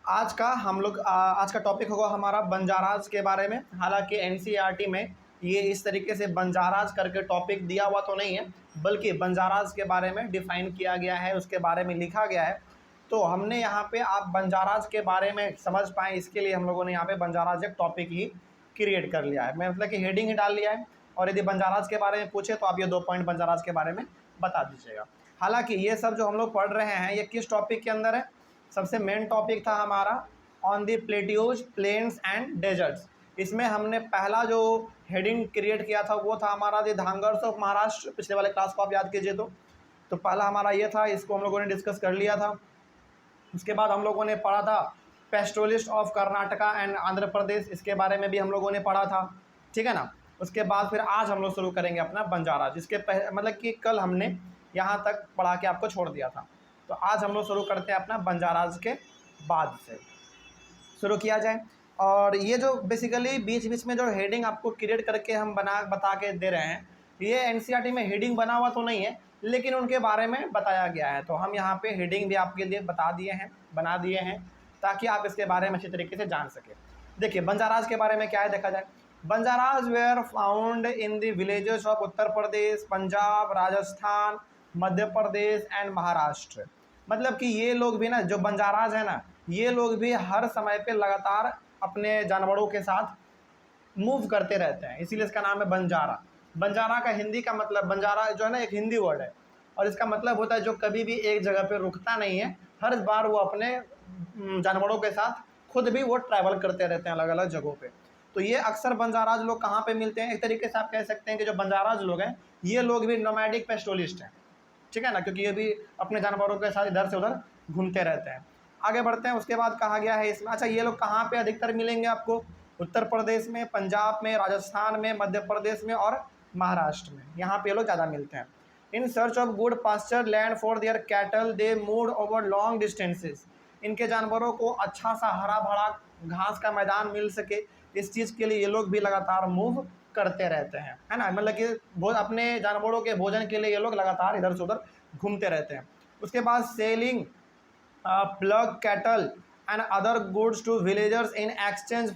आज का टॉपिक होगा हमारा बंजाराज के बारे में। हालांकि एनसीईआरटी में ये इस तरीके से बंजाराज करके टॉपिक दिया हुआ तो नहीं है, बल्कि बंजाराज के बारे में डिफ़ाइन किया गया है, उसके बारे में लिखा गया है। तो हमने यहाँ पे आप बंजाराज के बारे में समझ पाएँ, इसके लिए हम लोगों ने यहाँ पे बंजाराज एक टॉपिक ही क्रिएट कर लिया है। मैं मतलब कि हेडिंग ही डाल लिया है, और यदि बंजाराज के बारे में पूछे तो आप ये 2 पॉइंट बंजाराज के बारे में बता दीजिएगा। हालांकि ये सब जो हम लोग पढ़ रहे हैं ये किस टॉपिक के अंदर है? सबसे मेन टॉपिक था हमारा on the plateaus, plains and deserts. इसमें हमने पहला जो हेडिंग क्रिएट किया था वो था हमारा दी धांगर्स ऑफ महाराष्ट्र। पिछले वाले क्लास को आप याद कीजिए तो पहला हमारा ये था, इसको हम लोगों ने डिस्कस कर लिया था। उसके बाद हम लोगों ने पढ़ा था pastoralists of Karnataka and Andhra Pradesh, इसके बारे में भी हम लोगों ने पढ़ा था, ठीक है ना। उसके बाद फिर आज हम लोग शुरू करेंगे अपना बंजारा, जिसके मतलब कि कल हमने यहाँ तक पढ़ा के आपको छोड़ दिया था। तो आज हम लोग शुरू करते हैं अपना बंजाराज के बाद से शुरू किया जाए। और ये जो बेसिकली बीच बीच में जो हेडिंग आपको क्रिएट करके हम बता के दे रहे हैं, ये एनसीईआरटी में हेडिंग बना हुआ तो नहीं है, लेकिन उनके बारे में बताया गया है। तो हम यहाँ पे हेडिंग भी आपके लिए बना दिए हैं, ताकि आप इसके बारे में अच्छी तरीके से जान सकें। देखिए बंजाराज के बारे में क्या है देखा जाए। Banjaras were found in the villages of Uttar Pradesh, Punjab, Rajasthan, Madhya Pradesh and Maharashtra. मतलब कि ये लोग भी ना, जो बंजाराज है ना, ये लोग भी हर समय पे लगातार अपने जानवरों के साथ मूव करते रहते हैं, इसीलिए इसका नाम है बंजारा। बंजारा का हिंदी का मतलब, बंजारा जो है ना एक हिंदी वर्ड है, और इसका मतलब होता है जो कभी भी एक जगह पे रुकता नहीं है, हर बार वो अपने जानवरों के साथ खुद भी वो ट्रैवल करते रहते हैं अलग अलग जगहों पे। तो ये अक्सर बंजाराज लोग कहाँ पे मिलते हैं? एक तरीके से आप कह सकते हैं कि जो बंजाराज लोग हैं ये लोग भी नोमैडिक पेस्टोलिस्ट हैं, ठीक है ना, क्योंकि ये भी अपने जानवरों के साथ इधर से उधर घूमते रहते हैं। आगे बढ़ते हैं। उसके बाद कहा गया है इसमें, अच्छा ये लोग कहाँ पे अधिकतर मिलेंगे आपको? उत्तर प्रदेश में, पंजाब में, राजस्थान में, मध्य प्रदेश में और महाराष्ट्र में, यहाँ पे ये लोग ज़्यादा मिलते हैं। In search of good pasture land for their cattle they move over long distances. इनके जानवरों को अच्छा सा हरा भरा घास का मैदान मिल सके, इस चीज़ के लिए ये लोग भी लगातार मूव करते रहते हैं, है ना। मतलब कि अपने जानवरों के भोजन के लिए ये लोग लगातार इधर से उधर घूमते रहते हैं। उसके बाद selling plough cattle and other goods to villagers in exchange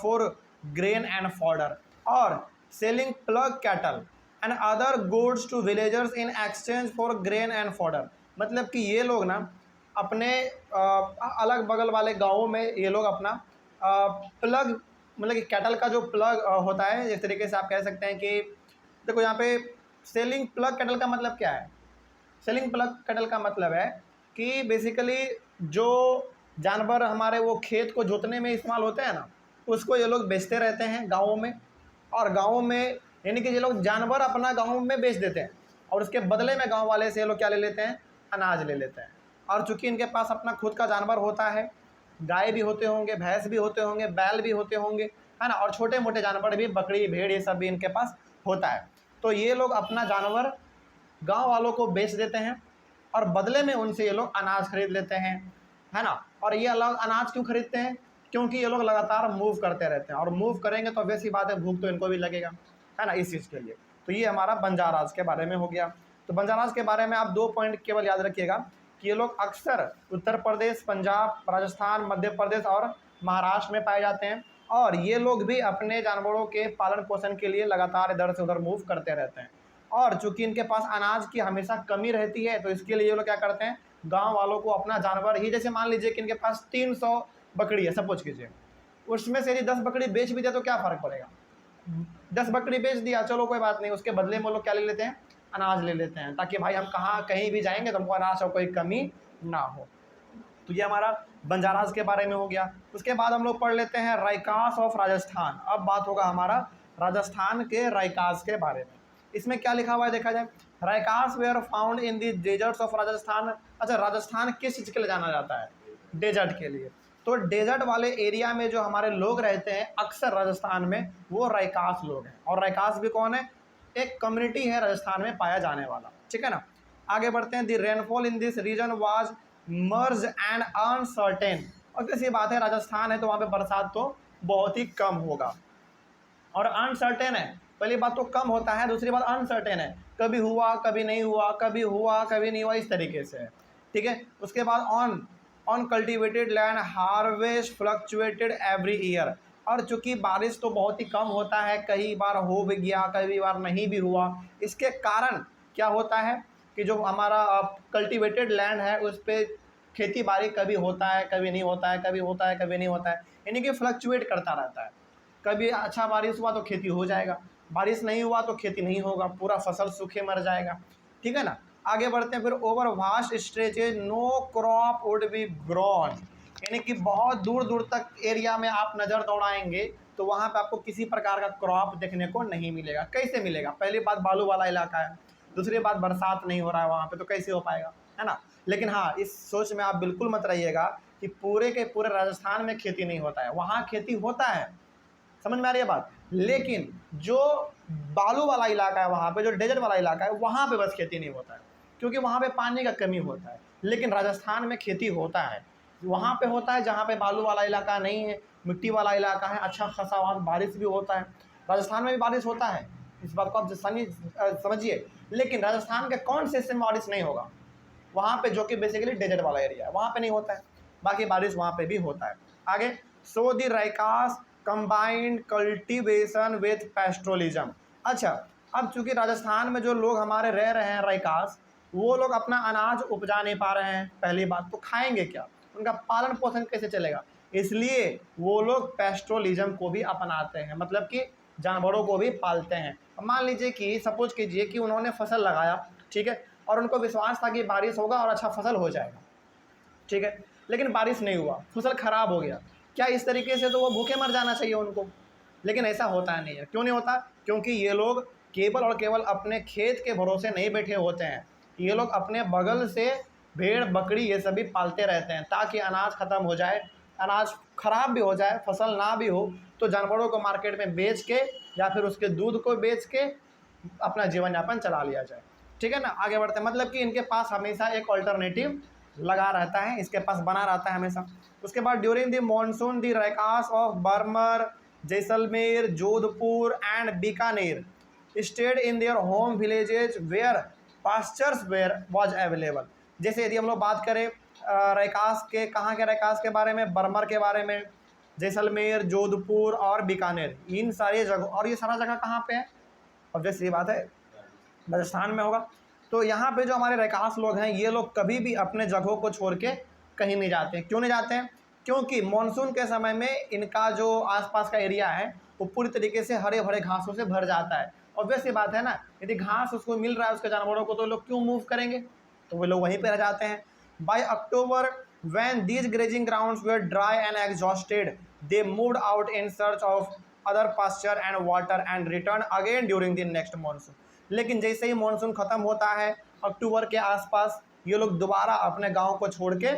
for grain and fodder. और selling plough cattle and other goods to villagers in exchange for grain and fodder. मतलब कि ये लोग ना अपने अलग बगल वाले गाँवों में ये लोग अपना प्लग, मतलब कि कैटल का जो प्लग होता है, इस तरीके से आप कह सकते हैं कि देखो यहाँ पे सेलिंग प्लग कैटल का मतलब क्या है? सेलिंग प्लग कैटल का मतलब है कि बेसिकली जो जानवर हमारे वो खेत को जोतने में इस्तेमाल होते हैं ना, उसको ये लोग बेचते रहते हैं गाँवों में। और गाँवों में यानी कि ये लोग जानवर अपना गाँव में बेच देते हैं, और उसके बदले में गाँव वाले से ये लोग क्या ले लेते हैं? अनाज ले लेते हैं। और चूँकि इनके पास अपना खुद का जानवर होता है, गाय भी होते होंगे, भैंस भी होते होंगे, बैल भी होते होंगे, है ना, और छोटे मोटे जानवर भी, बकरी, भेड़, ये सब भी इनके पास होता है। तो ये लोग अपना जानवर गांव वालों को बेच देते हैं, और बदले में उनसे ये लोग अनाज खरीद लेते हैं, है ना। और ये अलग अनाज क्यों खरीदते हैं? क्योंकि ये लोग लगातार मूव करते रहते हैं, और मूव करेंगे तो वैसी बात है, भूख तो इनको भी लगेगा, है ना, इस चीज़ के लिए। तो ये हमारा बंजाराज के बारे में हो गया। तो बंजाराज के बारे में आप 2 पॉइंट केवल याद रखिएगा कि ये लोग अक्सर उत्तर प्रदेश, पंजाब, राजस्थान, मध्य प्रदेश और महाराष्ट्र में पाए जाते हैं, और ये लोग भी अपने जानवरों के पालन पोषण के लिए लगातार इधर से उधर मूव करते रहते हैं। और चूंकि इनके पास अनाज की हमेशा कमी रहती है, तो इसके लिए ये लोग क्या करते हैं? गांव वालों को अपना जानवर ही, जैसे मान लीजिए कि इनके पास 300 बकरी है, सपोज कीजिए, उसमें से यदि 10 बकरी बेच भी दिया तो क्या फ़र्क पड़ेगा? 10 बकरी बेच दिया, चलो कोई बात नहीं, उसके बदले में वो लोग क्या ले लेते हैं? अनाज ले लेते हैं, ताकि भाई हम कहीं भी जाएंगे तो हमको अनाज का कोई कमी ना हो। तो ये हमारा बंजाराज के बारे में हो गया। उसके बाद हम लोग पढ़ लेते हैं रायकास ऑफ राजस्थान। अब बात होगा हमारा राजस्थान के रायकास के बारे में। इसमें क्या लिखा हुआ है देखा जाए। Raikas were found in the deserts of Rajasthan. अच्छा, राजस्थान किस चीज़ के लिए जाना जाता है? डेजर्ट के लिए। तो डेजर्ट वाले एरिया में जो हमारे लोग रहते हैं अक्सर राजस्थान में, वो रायकास लोग हैं। और रायकास भी कौन है? एक कम्युनिटी है राजस्थान में पाया जाने वाला, ठीक है ना। आगे बढ़ते हैं। The rainfall in this region was मर्ज एंड अनसर्टेन। और कैसी बात है, राजस्थान है तो वहाँ पे बरसात तो बहुत ही कम होगा, और अनसर्टेन है। पहली बात तो कम होता है, दूसरी बात अनसर्टेन है, कभी हुआ कभी नहीं हुआ, कभी हुआ कभी नहीं हुआ, इस तरीके से है, ठीक है। उसके बाद on on cultivated land harvest fluctuated every year. और चूंकि बारिश तो बहुत ही कम होता है, कई बार हो भी गया, कई बार नहीं भी हुआ, इसके कारण क्या होता है कि जो हमारा कल्टिवेटेड लैंड है उस पर खेती बाड़ी कभी होता है, कभी नहीं होता है, कभी होता है, कभी नहीं होता है, यानी कि फ्लक्चुएट करता रहता है। कभी अच्छा बारिश हुआ तो खेती हो जाएगा, बारिश नहीं हुआ तो खेती नहीं होगा, पूरा फसल सूखे मर जाएगा। ठीक है ना। आगे बढ़ते हैं फिर। Over vast stretches no crop would be grown, यानी कि बहुत दूर दूर तक एरिया में आप नज़र दौड़ाएंगे तो वहाँ पे आपको किसी प्रकार का क्रॉप देखने को नहीं मिलेगा। कैसे मिलेगा? पहली बात बालू वाला इलाका है, दूसरी बात बरसात नहीं हो रहा है वहाँ पे, तो कैसे हो पाएगा, है ना। लेकिन हाँ, इस सोच में आप बिल्कुल मत रहिएगा कि पूरे के पूरे राजस्थान में खेती नहीं होता है, वहाँ खेती होता है, समझ में आ रही है बात। लेकिन जो बालू वाला इलाका है वहाँ पे, जो डेजर्ट वाला इलाका है, वहाँ पे बस खेती नहीं होता है, क्योंकि वहाँ पे पानी का कमी होता है। लेकिन राजस्थान में खेती होता है, वहाँ पे होता है जहाँ पे बालू वाला इलाका नहीं है, मिट्टी वाला इलाका है, अच्छा खासा वहाँ बारिश भी होता है। राजस्थान में भी बारिश होता है, इस बात को आप समझिए। लेकिन राजस्थान के कौन से हिस्से में बारिश नहीं होगा? वहाँ पे, जो कि बेसिकली डेजर्ट वाला एरिया है, वहाँ पे नहीं होता है, बाकी बारिश वहाँ पे भी होता है। आगे, सो दी राइकास कंबाइंड कल्टीवेशन विथ पेस्ट्रोलिज्म। अच्छा, अब चूंकि राजस्थान में जो लोग हमारे रह रहे हैं राइकास, वो लोग अपना अनाज उपजा नहीं पा रहे हैं, पहली बात तो खाएंगे क्या, उनका पालन पोषण कैसे चलेगा, इसलिए वो लोग पेस्ट्रोलिज्म को भी अपनाते हैं, मतलब कि जानवरों को भी पालते हैं। मान लीजिए कि सपोज कीजिए कि उन्होंने फसल लगाया, ठीक है, और उनको विश्वास था कि बारिश होगा और अच्छा फसल हो जाएगा, ठीक है, लेकिन बारिश नहीं हुआ, फसल खराब हो गया। क्या इस तरीके से तो वो भूखे मर जाना चाहिए उनको? लेकिन ऐसा होता नहीं है। क्यों नहीं होता? क्योंकि ये लोग केवल और केवल अपने खेत के भरोसे नहीं बैठे होते हैं, ये लोग अपने बगल से भेड़ बकरी ये सभी पालते रहते हैं, ताकि अनाज ख़त्म हो जाए, अनाज खराब भी हो जाए, फसल ना भी हो, तो जानवरों को मार्केट में बेच के या फिर उसके दूध को बेच के अपना जीवन यापन चला लिया जाए। ठीक है ना। आगे बढ़ते हैं, मतलब कि इनके पास हमेशा एक ऑल्टरनेटिव लगा रहता है, इसके पास बना रहता है हमेशा। उसके बाद during the monsoon the Raikas of Barmer, Jaisalmer, Jodhpur and Bikaner stayed in their home villages where pastures were was available. जैसे यदि हम लोग बात करें रैकास के, कहाँ के रैकास के बारे में, बर्मर के बारे में, जैसलमेर, जोधपुर और बीकानेर, इन सारी जगह, और ये सारा जगह कहाँ पे है? ऑब्वियस ये बात है राजस्थान में होगा। तो यहाँ पे जो हमारे रैकास लोग हैं, ये लोग कभी भी अपने जगहों को छोड़ के कहीं नहीं जाते हैं। क्यों नहीं जाते हैं? क्योंकि मानसून के समय में इनका जो आसपास का एरिया है वो पूरी तरीके से हरे भरे घासों से भर जाता है। ऑब्वियस ये बात है ना, यदि घास उसको मिल रहा है उसके जानवरों को, तो लोग क्यों मूव करेंगे? तो वो लोग वहीं पर रह जाते हैं। By October when these grazing grounds were dry and exhausted, they moved out in search of other pasture and water and returned again during the next monsoon। लेकिन जैसे ही मानसून ख़त्म होता है अक्टूबर के आसपास, ये लोग दोबारा अपने गांव को छोड़ के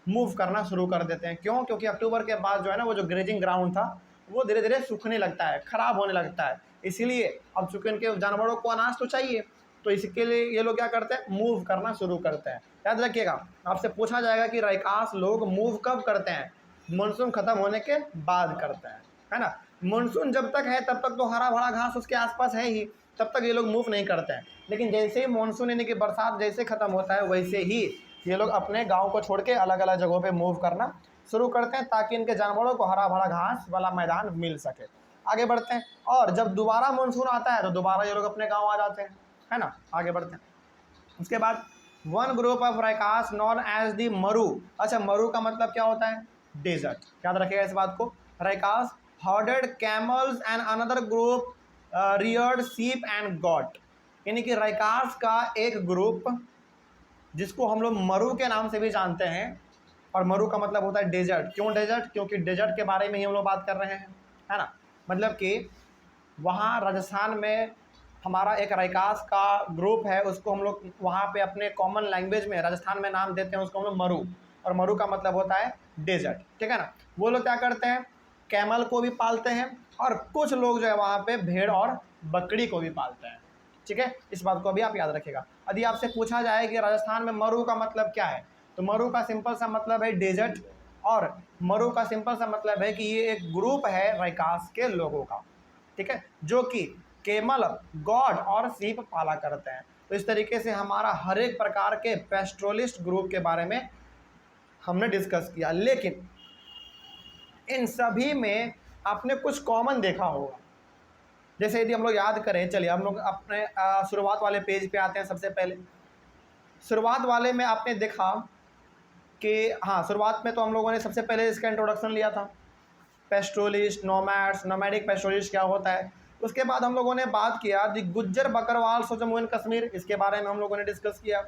मूव करना शुरू कर देते हैं। क्यों? क्योंकि अक्टूबर के बाद जो है ना, वो जो ग्रेजिंग ग्राउंड था वो धीरे धीरे सूखने लगता है, ख़राब होने लगता है। इसीलिए अब चूँकि इनके जानवरों को अनाज तो चाहिए, तो इसके लिए ये लोग क्या करते हैं? मूव करना शुरू करते हैं। याद रखिएगा, आपसे पूछा जाएगा कि रैकास लोग मूव कब करते हैं? मानसून ख़त्म होने के बाद करते हैं, है ना। मानसून जब तक है तब तक तो हरा भरा घास उसके आसपास है ही, तब तक ये लोग मूव नहीं करते हैं। लेकिन जैसे ही मानसून यानी कि बरसात जैसे ख़त्म होता है, वैसे ही ये लोग अपने गांव को छोड़ के अलग अलग जगहों पे मूव करना शुरू करते हैं, ताकि इनके जानवरों को हरा भरा घास वाला मैदान मिल सके। आगे बढ़ते हैं, और जब दोबारा मानसून आता है तो दोबारा ये लोग अपने गाँव आ जाते हैं, है ना। आगे बढ़ते हैं। उसके बाद one group of Raikas known as the Maru. अच्छा, मरु का मतलब क्या होता है? डेजर्ट। याद रखिएगा इस बात को। Raikas herded camels and another group reared sheep and goat, यानी कि रैकास का एक ग्रुप जिसको हम लोग मरु के नाम से भी जानते हैं, और मरु का मतलब होता है डेजर्ट। क्यों डेजर्ट? क्योंकि डेजर्ट के बारे में ही हम लोग बात कर रहे हैं, है ना। मतलब कि वहाँ राजस्थान में हमारा एक रैकास का ग्रुप है, उसको हम लोग वहाँ पे अपने कॉमन लैंग्वेज में राजस्थान में नाम देते हैं उसको हम लोग मरु, और मरु का मतलब होता है डेजर्ट, ठीक है ना। वो लोग क्या करते हैं? कैमल को भी पालते हैं, और कुछ लोग जो है वहाँ पे भेड़ और बकरी को भी पालते हैं, ठीक है। इस बात को भी आप याद रखिएगा। यदि आपसे पूछा जाए कि राजस्थान में मरु का मतलब क्या है, तो मरु का सिंपल सा मतलब है डेजर्ट, और मरु का सिंपल सा मतलब है कि ये एक ग्रुप है रैकास के लोगों का, ठीक है, जो कि केमल, गॉड और सीप पाला करते हैं। तो इस तरीके से हमारा हर एक प्रकार के पेस्ट्रोलिस्ट ग्रुप के बारे में हमने डिस्कस किया। लेकिन इन सभी में आपने कुछ कॉमन देखा होगा। जैसे यदि हम लोग याद करें, चलिए हम लोग अपने शुरुआत वाले पेज पे आते हैं। सबसे पहले शुरुआत वाले में आपने देखा कि हाँ, शुरुआत में तो हम लोगों ने सबसे पहले इसका इंट्रोडक्शन लिया था, पेस्टोलिस्ट, नोमैड्स, नोमैडिक पेस्टोलिस्ट क्या होता है। उसके बाद हम लोगों ने बात किया दी गुज्जर बकरवाल सो जम्मू एंड कश्मीर, इसके बारे में हम लोगों ने डिस्कस किया।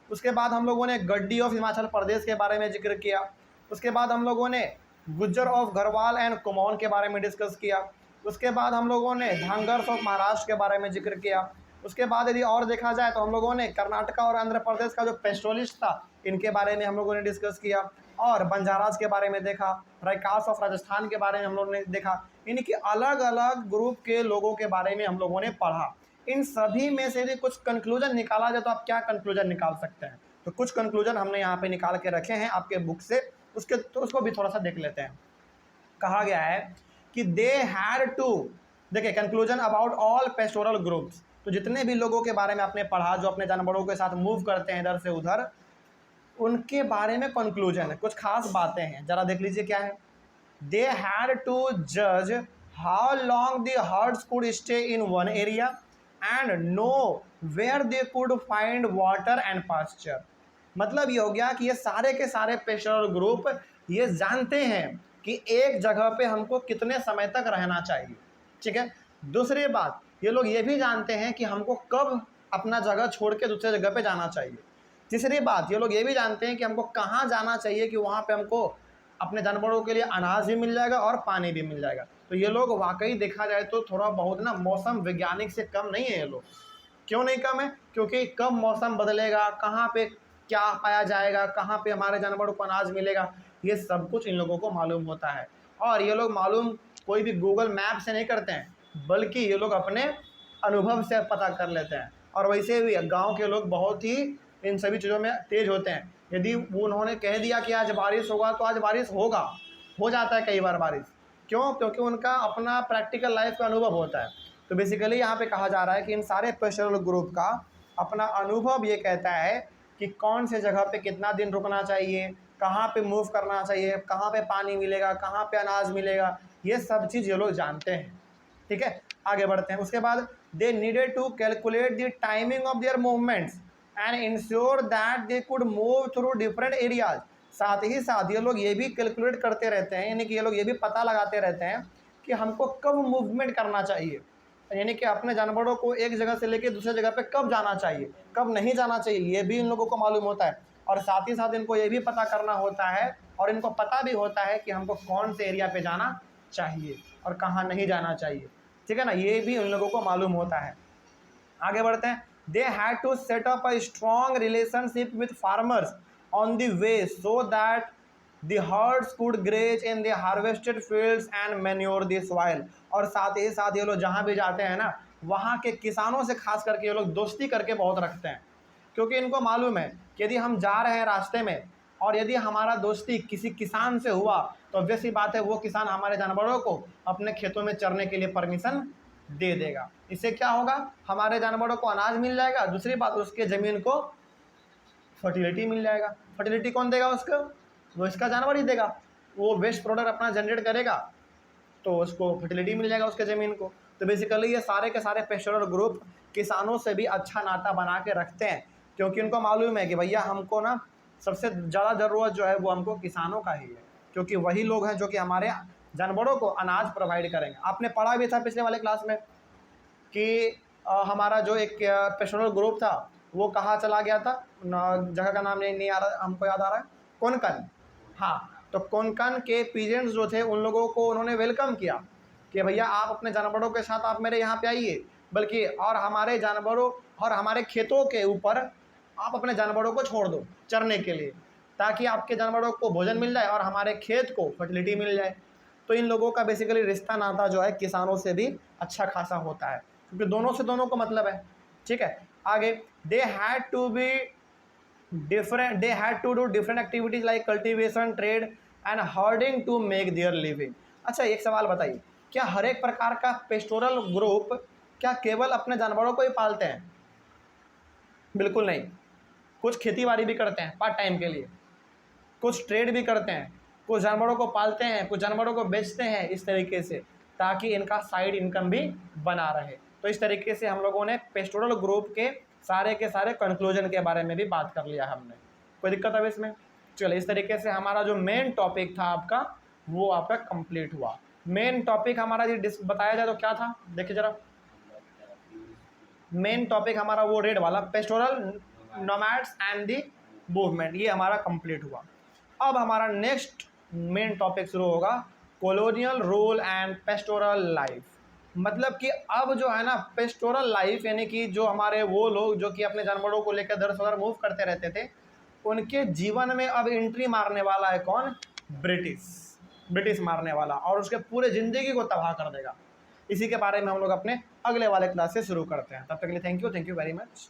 उसके बाद हम लोगों ने गड्डी ऑफ हिमाचल प्रदेश के बारे में जिक्र किया। उसके बाद हम लोगों ने गुज्जर ऑफ गढ़वाल एंड कुमाऊन के बारे में डिस्कस किया। उसके बाद हम लोगों ने धांगर्स ऑफ महाराष्ट्र के बारे में जिक्र किया। उसके बाद यदि और देखा जाए तो हम लोगों ने कर्नाटका और आंध्र प्रदेश का जो पेस्टोलिस्ट था इनके बारे में हम लोगों ने डिस्कस किया, और बंजाराज के बारे में देखा, रायकास ऑफ राजस्थान के बारे में हम लोगों ने देखा। यानी कि अलग अलग ग्रुप के लोगों के बारे में हम लोगों ने पढ़ा। इन सभी में से यदि कुछ कंक्लूजन निकाला जाए तो आप क्या कंक्लूजन निकाल सकते हैं? तो कुछ कंक्लूजन हमने यहाँ पे निकाल के रखे हैं आपके बुक से, उसको भी थोड़ा सा देख लेते हैं। कहा गया है कि दे हैड टू, देखिए conclusion about all pastoral groups, तो जितने भी लोगों के बारे में आपने पढ़ा जो अपने जानवरों के साथ मूव करते हैं इधर से उधर, उनके बारे में कंक्लूजन है, कुछ खास बातें हैं, जरा देख लीजिए क्या है। दे हैड टू जज how long the herds could stay in one area and know where they could find water and pasture. मतलब ये हो गया कि ये सारे के सारे पेस्टोरल ग्रुप ये जानते हैं कि एक जगह पे हमको कितने समय तक रहना चाहिए, ठीक है। दूसरी बात, ये लोग ये भी जानते हैं कि हमको कब अपना जगह छोड़ के दूसरे जगह पे जाना चाहिए। तीसरी बात, ये लोग ये भी जानते हैं कि हमको कहाँ जाना चाहिए कि वहाँ पे हमको अपने जानवरों के लिए अनाज भी मिल जाएगा और पानी भी मिल जाएगा। तो ये लोग वाकई देखा जाए तो थोड़ा बहुत ना मौसम वैज्ञानिक से कम नहीं है ये लोग। क्यों नहीं कम है? क्योंकि कब मौसम बदलेगा, कहाँ पे क्या पाया जाएगा, कहाँ पे हमारे जानवरों को अनाज मिलेगा, ये सब कुछ इन लोगों को मालूम होता है। और ये लोग मालूम कोई भी गूगल मैप से नहीं करते हैं, बल्कि ये लोग अपने अनुभव से पता कर लेते हैं। और वैसे भी गांव के लोग बहुत ही इन सभी चीज़ों में तेज होते हैं। यदि वो उन्होंने कह दिया कि आज बारिश होगा तो आज बारिश होगा, हो जाता है कई बार बारिश। क्यों? क्योंकि उनका अपना प्रैक्टिकल लाइफ का अनुभव होता है। तो बेसिकली यहाँ पे कहा जा रहा है कि इन सारे पेस्टोरल ग्रुप का अपना अनुभव ये कहता है कि कौन से जगह पे कितना दिन रुकना चाहिए, कहाँ पे मूव करना चाहिए, कहाँ पे पानी मिलेगा, कहाँ पे अनाज मिलेगा, ये सब चीज़ ये लोग जानते हैं, ठीक है। आगे बढ़ते हैं। उसके बाद they needed to calculate the timing of their movements and ensure that they could move through different areas. साथ ही साथ ये लोग ये भी कैलकुलेट करते रहते हैं, यानी कि ये लोग ये भी पता लगाते रहते हैं कि हमको कब मूवमेंट करना चाहिए, यानी कि अपने जानवरों को एक जगह से लेकर दूसरे जगह पे कब जाना चाहिए, कब नहीं जाना चाहिए, ये भी इन लोगों को मालूम होता है। और साथ ही साथ इनको ये भी पता करना होता है और इनको पता भी होता है कि हमको कौन से एरिया पे जाना चाहिए और कहाँ नहीं जाना चाहिए, ठीक है ना, ये भी उन लोगों को मालूम होता है। आगे बढ़ते हैं। They had to set up a strong relationship with farmers on the way so that the herds could graze in the harvested fields and manure the soil. और साथ ही साथ ये लोग जहाँ भी जाते हैं ना, वहाँ के किसानों से खास करके ये लोग दोस्ती करके बहुत रखते हैं, क्योंकि इनको मालूम है कि यदि हम जा रहे हैं रास्ते में और यदि हमारा दोस्ती किसी किसान से हुआ तो ऑब्वियस सी बात है वो किसान हमारे जानवरों को अपने खेतों में चरने के लिए परमिशन दे देगा। इससे क्या होगा, हमारे जानवरों को अनाज मिल जाएगा, दूसरी बात उसके ज़मीन को फर्टिलिटी मिल जाएगा। फर्टिलिटी कौन देगा उसको? वो इसका जानवर ही देगा। वो वेस्ट प्रोडक्ट अपना जनरेट करेगा तो उसको फर्टिलिटी मिल जाएगा उसके ज़मीन को। तो बेसिकली ये सारे के सारे पेस्टोरल ग्रुप किसानों से भी अच्छा नाता बना के रखते हैं, क्योंकि उनको मालूम है कि भैया हमको ना सबसे ज़्यादा ज़रूरत जो है वो हमको किसानों का ही है, क्योंकि वही लोग हैं जो कि हमारे जानवरों को अनाज प्रोवाइड करेंगे। आपने पढ़ा भी था पिछले वाले क्लास में कि हमारा जो एक पेस्टोरल ग्रुप था वो कहाँ चला गया था, जगह का नाम नहीं आ रहा, हमको याद आ रहा है, कोंकण। हाँ, तो कोंकण के पीजेंट्स जो थे उन लोगों को उन्होंने वेलकम किया कि भैया आप अपने जानवरों के साथ आप मेरे यहाँ पे आइए, बल्कि और हमारे जानवरों और हमारे खेतों के ऊपर आप अपने जानवरों को छोड़ दो चरने के लिए, ताकि आपके जानवरों को भोजन मिल जाए और हमारे खेत को फर्टिलिटी मिल जाए। तो इन लोगों का बेसिकली रिश्ता नाता जो है किसानों से भी अच्छा खासा होता है, क्योंकि दोनों से दोनों को मतलब है, ठीक है। आगे they had to do different activities like cultivation, trade and herding to make their living. अच्छा, एक सवाल बताइए, क्या हर एक प्रकार का पेस्टोरल ग्रुप क्या केवल अपने जानवरों को ही पालते हैं? बिल्कुल नहीं, कुछ खेती बाड़ी भी करते हैं पार्ट टाइम के लिए। कुछ ट्रेड भी करते हैं, कुछ जानवरों को पालते हैं, कुछ जानवरों को बेचते हैं, इस तरीके से, ताकि इनका साइड इनकम भी बना रहे। तो इस तरीके से हम लोगों ने पेस्टोरल ग्रुप के सारे कंक्लूजन के बारे में भी बात कर लिया हमने। कोई दिक्कत है इसमें? चलिए, इस तरीके से हमारा जो मेन टॉपिक था आपका, वो आपका कंप्लीट हुआ। मेन टॉपिक हमारा ये बताया जाए तो क्या था, देखिए जरा। मेन टॉपिक हमारा वो रेड वाला, pastoral nomads and the movement, ये हमारा कंप्लीट हुआ। अब हमारा नेक्स्ट मेन टॉपिक शुरू होगा, colonial rule and pastoral life. मतलब कि अब जो है ना पेस्टोरल लाइफ, यानी कि जो हमारे वो लोग जो कि अपने जानवरों को लेकर दर सदर मूव करते रहते थे, उनके जीवन में अब एंट्री मारने वाला है कौन? ब्रिटिश मारने वाला, और उसके पूरे ज़िंदगी को तबाह कर देगा। इसी के बारे में हम लोग अपने अगले वाले क्लास से शुरू करते हैं। तब तक के लिए थैंक यू वेरी मच।